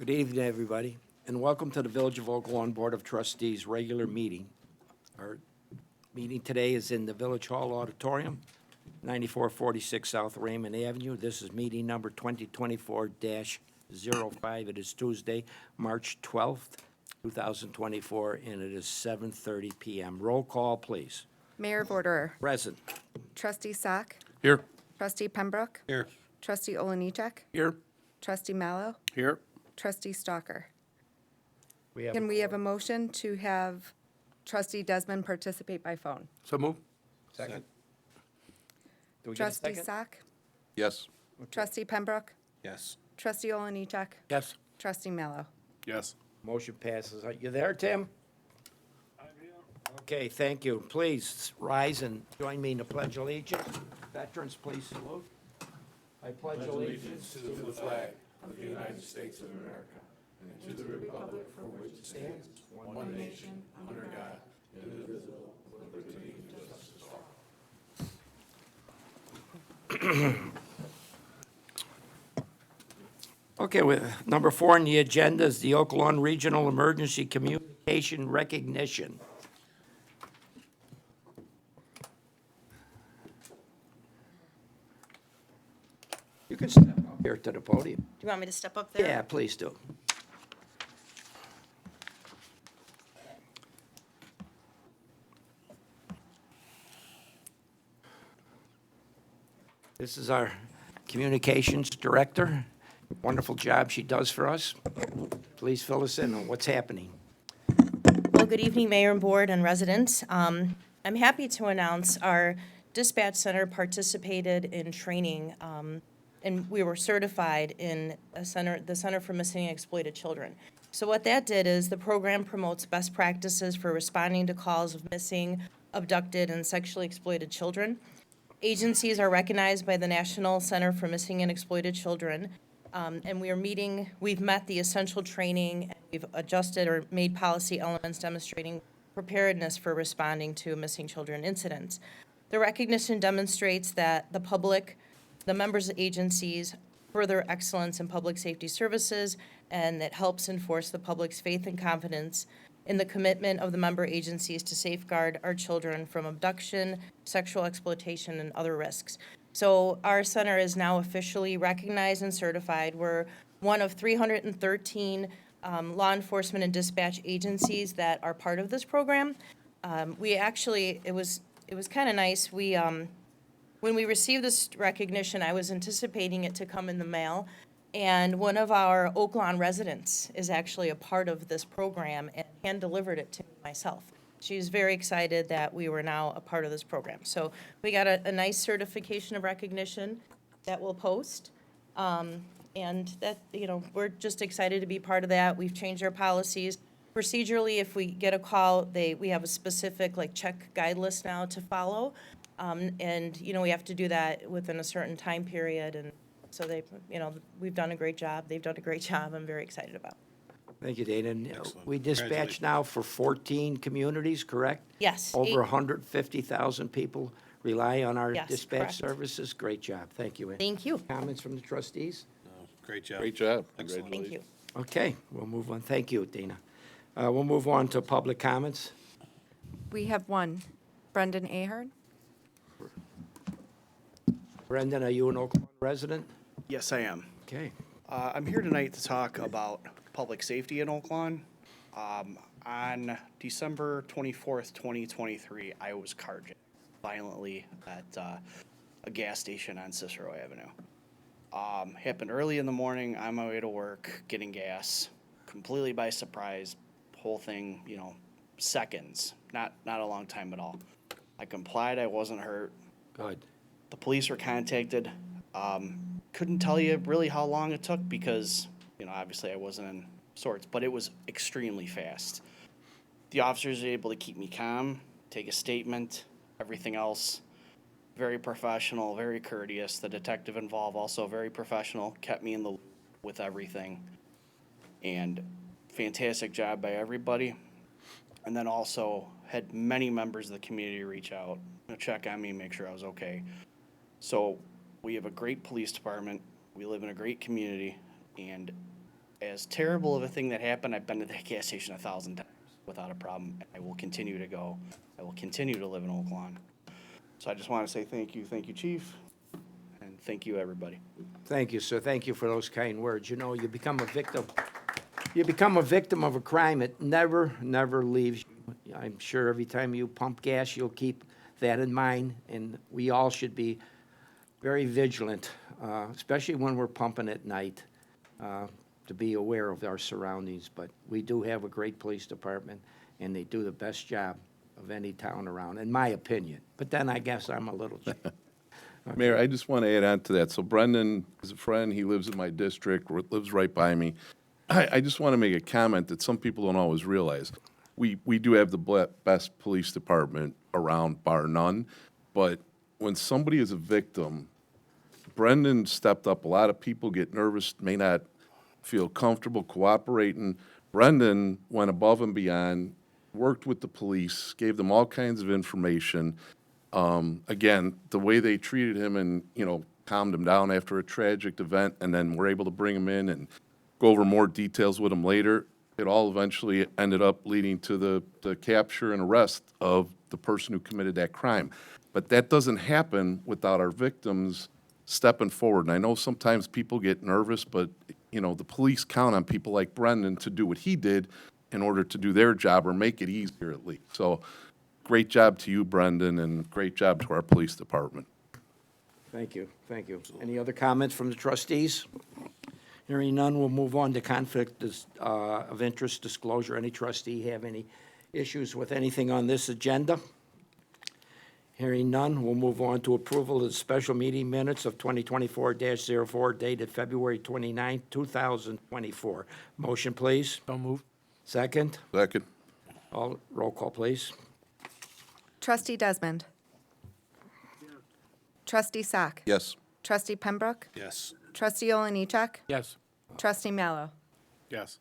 Good evening, everybody, and welcome to the Village of Oak Lawn Board of Trustees regular meeting. Our meeting today is in the Village Hall Auditorium, 9446 South Raymond Avenue. This is meeting number 2024-05. It is Tuesday, March 12th, 2024, and it is 7:30 PM. Roll call, please. Mayor Vorderer. Present. Trustee Sack. Here. Trustee Pembroke. Here. Trustee Olenichek. Here. Trustee Mallow. Here. Trustee Stalker. We have Can we have a motion to have Trustee Desmond participate by phone? So move. Second. Do we get a Trustee second? Sack. Yes. Trustee Pembroke. Yes. Trustee Olenichek. Yes. Trustee Mallow. Yes. Motion passes. Are you there, Tim? I'm here. Okay, thank you. Please rise and join me in the Pledge of Allegiance. Veterans, please salute. I pledge allegiance to the flag of the United States of America and to the republic for which it stands, one nation, under God, indivisible, with liberty and justice for all. Okay, number 4 on the agenda is the Oak Lawn Regional Emergency Communication Recognition. You can step up here to the podium. Do you want me to step up there? Yeah, please do. This is our communications director. Wonderful job she does for us. Please fill us in on what's happening. Well, good evening, Mayor and Board and residents. I'm happy to announce our dispatch center participated in training, and we were certified in the Center for Missing and Exploited Children. So what that did is the program promotes best practices for responding to calls of missing, abducted, and sexually exploited children. Agencies are recognized by the National Center for Missing and Exploited Children, and we've met the essential training, and we've adjusted or made policy elements demonstrating preparedness for responding to missing children incidents. The recognition demonstrates that the public, the members of agencies, further excellence in public safety services, and it helps enforce the public's faith and confidence in the commitment of the member agencies to safeguard our children from abduction, sexual exploitation, and other risks. So our center is now officially recognized and certified. We're one of 313 law enforcement and dispatch agencies that are part of this program. It was kind of nice. When we received this recognition, I was anticipating it to come in the mail, and one of our Oak Lawn residents is actually a part of this program and hand-delivered it to me myself. She's very excited that we were now a part of this program. So we got a nice certification of recognition that we'll post. And that, we're just excited to be part of that. We've changed our policies. Procedurally, if we get a call, we have a specific check guide list now to follow. And we have to do that within a certain time period. And so we've done a great job. They've done a great job. I'm very excited about it. Thank you, Dana. And, Excellent. we dispatch Congratulations. now for 14 communities, correct? Yes. Over 150,000 people rely on our Yes, dispatch correct. services. Great job. Thank you. Thank you. Comments from the trustees? Great job. Great job. Excellent. Thank you. Okay, we'll move on. Thank you, Dana. We'll move on to public comments. We have one. Brendan Ahern. Brendan, are you an Oak Lawn resident? Yes, I am. Okay. I'm here tonight to talk about public safety in Oak Lawn. On December 24th, 2023, I was carjacked violently at a gas station on Cicero Avenue. Happened early in the morning, on my way to work, getting gas, completely by surprise. Whole thing, seconds, not a long time at all. I complied, I wasn't hurt. Good. The police were contacted. Couldn't tell you really how long it took because, obviously I wasn't in sorts, but it was extremely fast. The officers were able to keep me calm, take a statement, everything else. Very professional, very courteous. The detective involved also very professional, kept me in the loop with everything. And fantastic job by everybody. And then also had many members of the community reach out, check on me, make sure I was okay. So we have a great police department. We live in a great community, and as terrible of a thing that happened, I've been to that gas station 1,000 times without a problem. I will continue to go. I will continue to live in Oak Lawn. So I just want to say thank you, Chief, and thank you, everybody. Thank you, sir. Thank you for those kind words. You know, you become a victim of a crime. It never, never leaves you. I'm sure every time you pump gas, you'll keep that in mind, and we all should be very vigilant, especially when we're pumping at night, to be aware of our surroundings. But we do have a great police department, and they do the best job of any town around, in my opinion. But then I guess I'm a little Mayor, I just want to add on to that. So Brendan is a friend. He lives in my district, lives right by me. I just want to make a comment that some people don't always realize. We do have the best police department around, bar none. But when somebody is a victim, Brendan stepped up. A lot of people get nervous, may not feel comfortable cooperating. Brendan went above and beyond, worked with the police, gave them all kinds of information. Again, the way they treated him and, calmed him down after a tragic event, and then were able to bring him in and go over more details with him later, it all eventually ended up leading to the capture and arrest of the person who committed that crime. But that doesn't happen without our victims stepping forward. And I know sometimes people get nervous, but, the police count on people like Brendan to do what he did in order to do their job or make it easier at least. So great job to you, Brendan, and great job to our police department. Thank you, thank you. Any other comments from the trustees? Hearing none, we'll move on to conflict of interest disclosure. Any trustee have any issues with anything on this agenda? Hearing none, we'll move on to approval of the special meeting minutes of 2024-04 dated February 29, 2024. Motion, please. So moved. Second. Second. All, roll call, please. Trustee Desmond. Trustee Sack. Yes. Trustee Pembroke. Yes. Trustee Oliniechek. Yes. Trustee Mallow. Yes.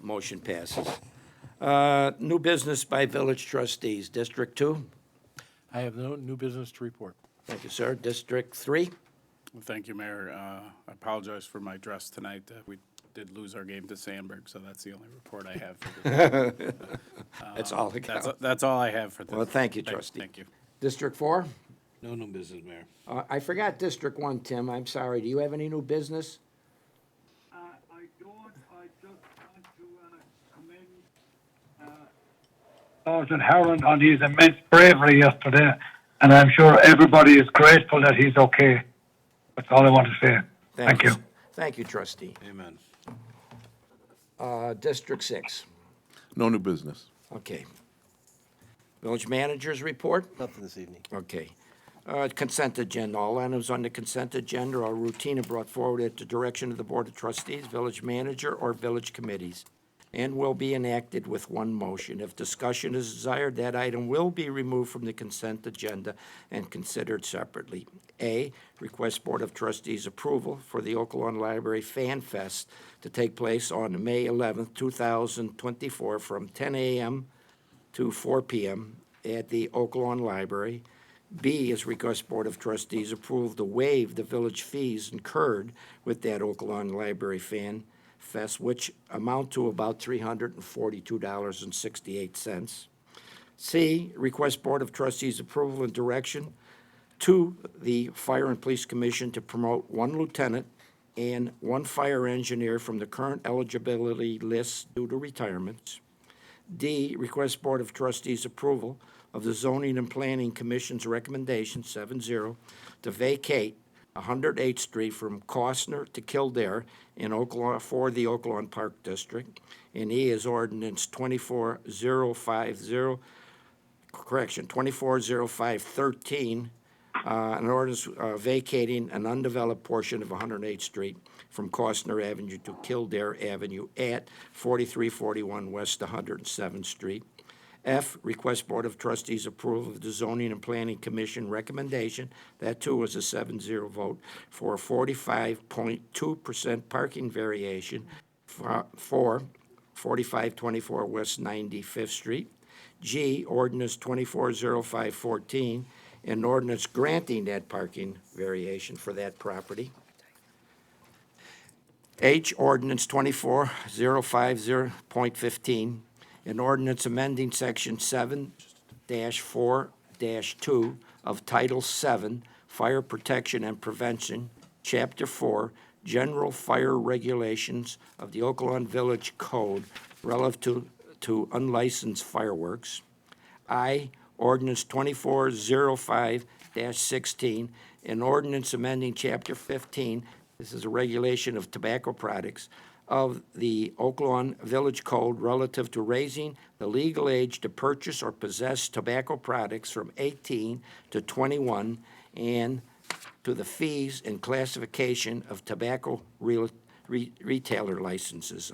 Motion passes. New business by village trustees. District 2. I have no new business to report. Thank you, sir. District 3. Well, thank you, Mayor. I apologize for my dress tonight. We did lose our game to Sandburg, so that's the only report I have for this. That's all I got. That's all I have for this. Well, thank you, trustee. Thank you. District 4. No new business, Mayor. I forgot District 1, Tim. I'm sorry. Do you have any new business? I don't. I just want to commend Sergeant Harland on his immense bravery yesterday, and I'm sure everybody is grateful that he's okay. That's all I want to say. Thank you. Thank you, trustee. Amen. District 6. No new business. Okay. Village managers report? Nothing this evening. Okay. Consent agenda. All items on the consent agenda are routine and brought forward at the direction of the Board of Trustees, village manager, or village committees, and will be enacted with one motion. If discussion is desired, that item will be removed from the consent agenda and considered separately. A, request Board of Trustees approval for the Oak Lawn Library Fan Fest to take place on May 11th, 2024, from 10 a.m. to 4 p.m. at the Oak Lawn Library. B is request Board of Trustees approve to waive the village fees incurred with that Oak Lawn Library Fan Fest, which amount to about $342.68. C, request Board of Trustees approval and direction to the Fire and Police Commission to promote one lieutenant and one fire engineer from the current eligibility list due to retirements. D, request Board of Trustees approval of the Zoning and Planning Commission's recommendation, 7-0, to vacate 108th Street from Costner to Kildare in Oak Lawn, for the Oak Lawn Park District. And E is ordinance 240513, an ordinance vacating an undeveloped portion of 108th Street from Costner Avenue to Kildare Avenue at 4341 West 107th Street. F, request Board of Trustees approval of the Zoning and Planning Commission recommendation, that too was a 7-0 vote, for a 45.2% parking variation for 4524 West 95th Street. G, ordinance 240514, an ordinance granting that parking variation for that property. H, ordinance 24050.15, an ordinance amending section 7-4-2 of Title 7, Fire Protection and Prevention, Chapter 4, General Fire Regulations of the Oaklawn Village Code relative to unlicensed fireworks. I, ordinance 2405-16, an ordinance amending Chapter 15, this is a regulation of tobacco products, of the Oaklawn Village Code relative to raising the legal age to purchase or possess tobacco products from 18 to 21, and to the fees and classification of tobacco retailer licenses,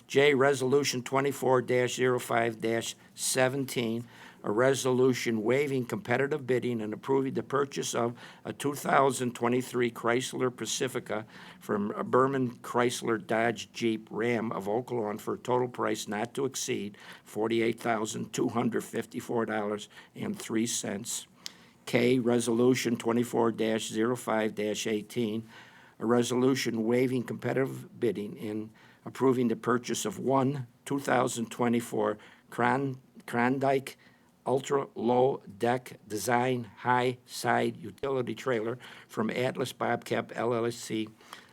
J, Resolution 24-05-17, a resolution waiving competitive bidding and approving the purchase of a 2023 Chrysler Pacifica from Berman Chrysler Dodge Jeep Ram of Oaklawn for a total price not to exceed $48,254.03. K, Resolution 24-05-18, a resolution waiving competitive bidding and approving the purchase of one 2024 Klondike ultra-low deck design high side utility trailer from Atlas Bobcat LLC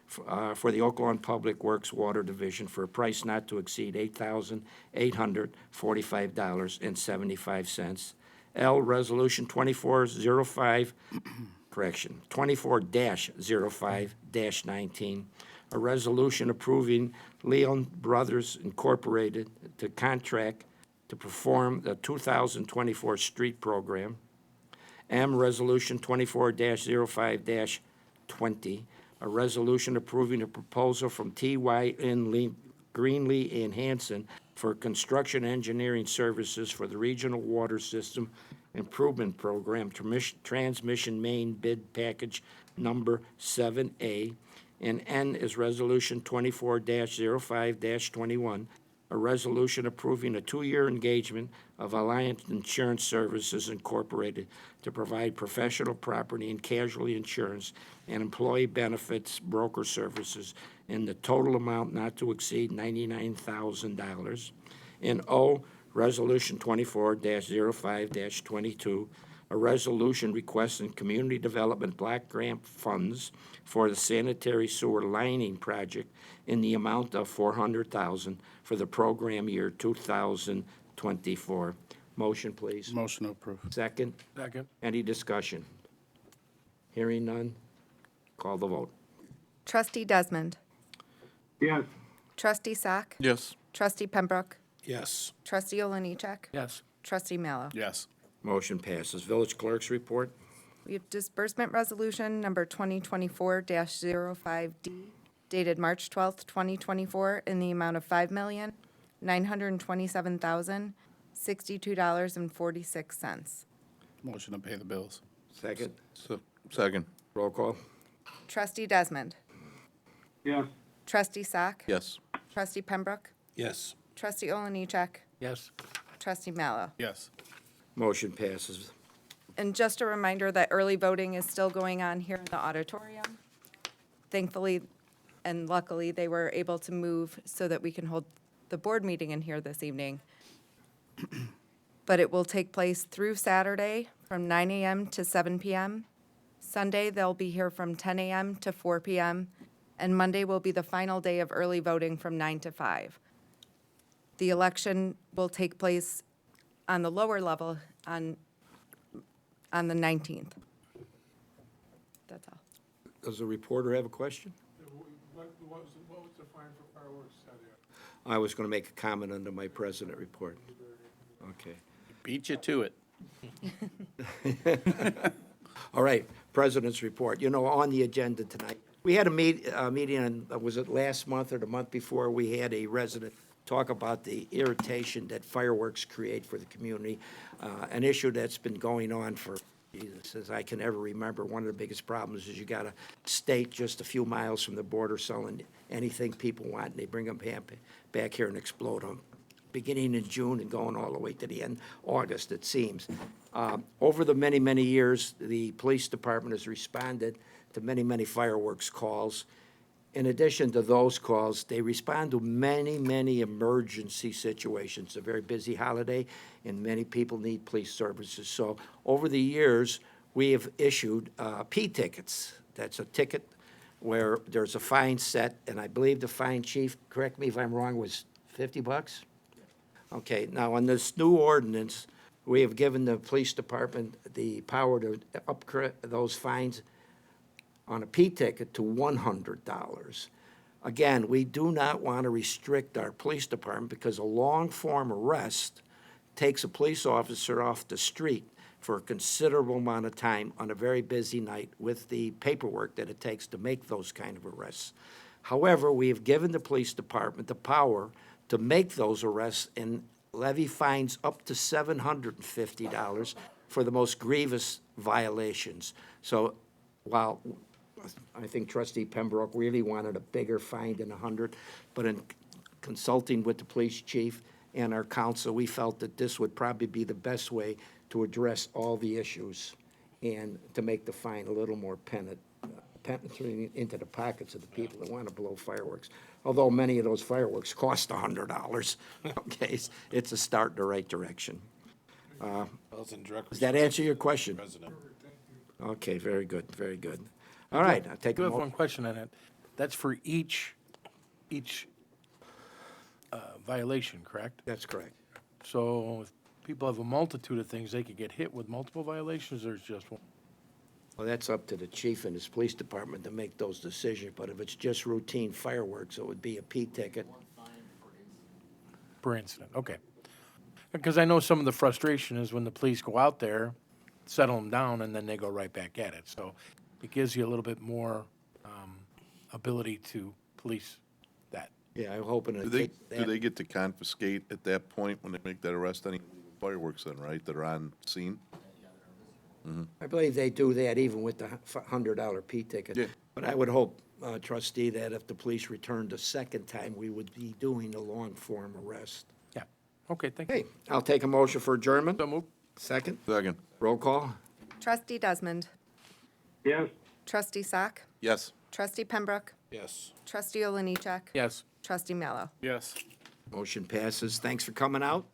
for the Oaklawn Public Works Water Division for a price not to exceed $8,845.75. L, Resolution 24-05-19, a resolution approving Leon Brothers Incorporated to contract to perform the 2024 street program. M, Resolution 24-05-20, a resolution approving a proposal from T.Y.N. Greenlee and Hanson for construction engineering services for the Regional Water System Improvement Program Transmission Main Bid Package Number 7A. And N is Resolution 24-05-21, a resolution approving a 2-year engagement of Alliance Insurance Services Incorporated to provide professional property and casualty insurance and employee benefits broker services in the total amount not to exceed $99,000. And O, Resolution 24-05-22, a resolution requesting community development block grant funds for the sanitary sewer lining project in the amount of $400,000 for the program year 2024. Motion, please. Motion to approve. Second. Second. Any discussion? Hearing none. Call the vote. Trustee Desmond. Yes. Trustee Sack. Yes. Trustee Pembroke. Yes. Trustee Oliniechek. Yes. Trustee Mallow. Yes. Motion passes. Village Clerk's report. We have disbursement resolution number 2024-05D dated March 12th, 2024, in the amount of $5,927,062.46. Motion to pay the bills. Second. Second. Roll call. Trustee Desmond. Yes. Trustee Sack. Yes. Trustee Pembroke. Yes. Trustee Oliniechek. Yes. Trustee Mallow. Yes. Motion passes. And just a reminder that early voting is still going on here in the auditorium. Thankfully and luckily, they were able to move so that we can hold the board meeting in here this evening. But it will take place through Saturday from 9 a.m. to 7 p.m. Sunday, they'll be here from 10 a.m. to 4 p.m. And Monday will be the final day of early voting from 9 to 5. The election will take place on the lower level on the 19th. That's all. Does the reporter have a question? What was the fine for fireworks Saturday? I was going to make a comment under my president report. Okay. Beat you to it. All right, President's report. You know, on the agenda tonight, we had a meeting, was it last month or the month before? We had a resident talk about the irritation that fireworks create for the community, an issue that's been going on for, Jesus, as I can ever remember. One of the biggest problems is you got a state just a few miles from the border selling anything people want, and they bring them back here and explode them, beginning in June and going all the way to the end, August, it seems. Over the many, many years, the police department has responded to many, many fireworks calls. in addition to those calls, they respond to many, many emergency situations. It's a very busy holiday, and many people need police services. So over the years, we have issued P tickets. That's a ticket where there's a fine set, and I believe the fine, chief, correct me if I'm wrong, was $50? Okay, now on this new ordinance, we have given the police department the power to upgrade those fines on a P ticket to $100. Again, we do not want to restrict our police department because a long-form arrest takes a police officer off the street for a considerable amount of time on a very busy night with the paperwork that it takes to make those kind of arrests. However, we have given the police department the power to make those arrests and levy fines up to $750 for the most grievous violations. So while I think Trustee Pembroke really wanted a bigger fine than 100, but in consulting with the police chief and our council, we felt that this would probably be the best way to address all the issues and to make the fine a little more penetrating into the pockets of the people that want to blow fireworks. Although many of those fireworks cost $100. Okay, it's a start in the right direction. Does that answer your question? Okay, very good, very good. All right, I'll take I do a have one moment. question on that. That's for each violation, correct? That's correct. So if people have a multitude of things, they could get hit with multiple violations, or it's just one? Well, that's up to the chief and his police department to make those decisions, but if it's just routine fireworks, it would be a P ticket. Per incident, okay. Because I know some of the frustration is when the police go out there, settle them down, and then they go right back at it. So it gives you a little bit more ability to police that. Yeah, I'm hoping to Do they, take do that. they get to confiscate at that point when they make that arrest any fireworks then, right, that are on scene? I believe they do that even with the $100 P ticket. Yeah. But I would hope, trustee, that if the police returned a second time, we would be doing a long-form arrest. Yeah, okay, thank you. Okay, I'll take a motion for adjournment. So move. Second, Second. roll call. Trustee Desmond. Yes. Trustee Sack. Yes. Trustee Pembroke. Yes. Trustee Oliniechek. Yes. Trustee Mallow. Yes. Motion passes. Thanks for coming out.